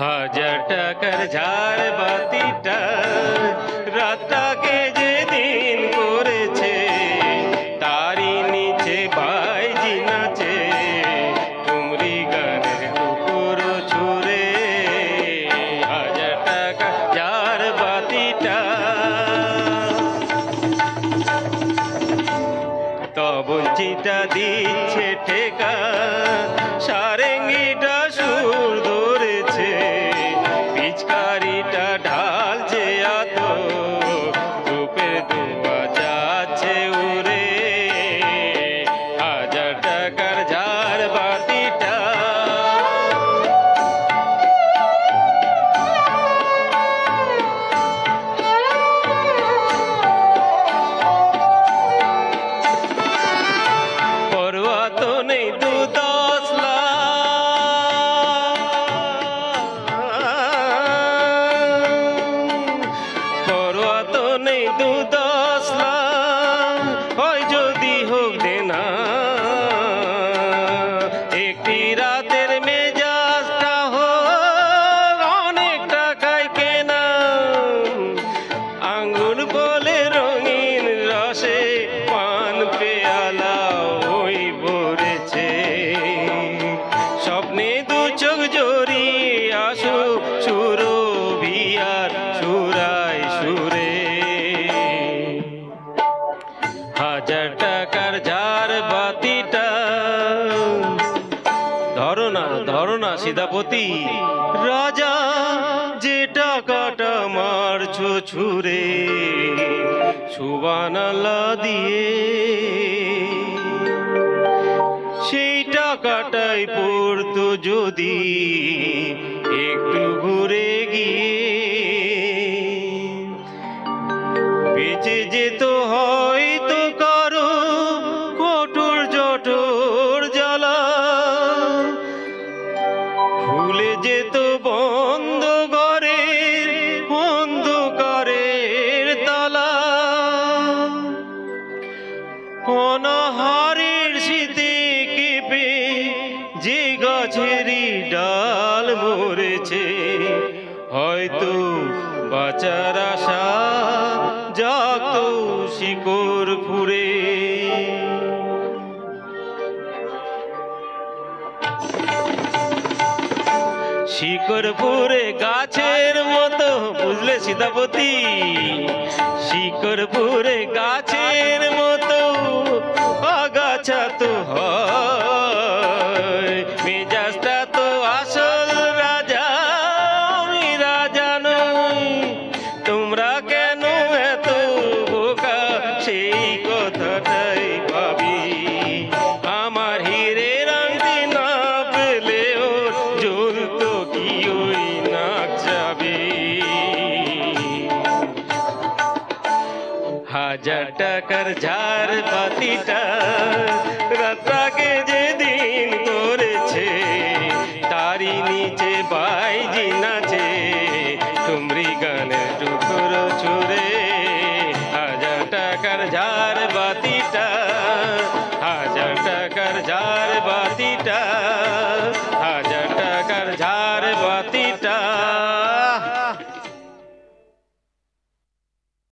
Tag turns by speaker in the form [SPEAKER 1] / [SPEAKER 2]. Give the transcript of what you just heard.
[SPEAKER 1] হাজার টাকার ঝাড় বাতিটা রাতটাকে যেদিন করেছে, তারই নিচে বাইজি নাচে ঠুমরি গানের টুকরো ছুঁড়ে। হাজার টাকা ঝাড় বাতিটা তবঞ্চিটা দিচ্ছে ঠেকা, সারেঙ্গিটা সুর ধরেছে, পিচকারিটা ঢালছে আত, ধূপের ধোঁয়া যাচ্ছে উড়ে। হাজার টাকার ঝাড় বাতিটা পরোয়া তো নেই দু দশ লাখ, পরোয়া তো নেই দু দশ লাখ, হয় যদি হোক দেনা। একটি রাতের মেজাজটা হোক অনেক টাকায় কেনা, আঙ্গুর বলে রঙিন রসে পান পেয়ালা ওই ভরেছে। স্বপ্নে দু চোখ জড়িয়ে আসো সুরভিয়ার সুরায় সুরে। হাজার টাকার ঝাড় বাতিটা ধরো না সীতাপতি, রাজা যে টাকাটা মারছো ছুঁড়ে সুবহানাল্লাহ দিয়ে, সেই টাকাটাই পড়তো যদি একটু ঘুরে গিয়ে, বেঁচে যেত হয়তো কারো কঠোর জঠোর জ্বালা, খুলে যেত বন্ধ ঘরের অন্ধকারের তালা। অনাহারের শীতে কেঁপে যে গাছেরই ডাল মরেছে, হয়তো বাঁচার আশা জাগতো শিকড় ফুঁড়ে। শিকড় ফুঁড়ে গাছের মতো, বুঝলে সীতাপতি, শিকড় ফুঁড়ে গাছের মতো আগাছা তো হয়। মেজাজটা তো আসল রাজা, আমি রাজা নই। তোমরা কেন এত বোকা সেই কথাটাই ভাবি। আমার হীরের আংটি না পেলেও জ্বলতো কি ওই নাক যাবে। হাজার টাকার ঝাড় বাতিটা রাতটাকে যেদিন করেছে, তারই নিচে বাইজি নাচে ঠুমরি গান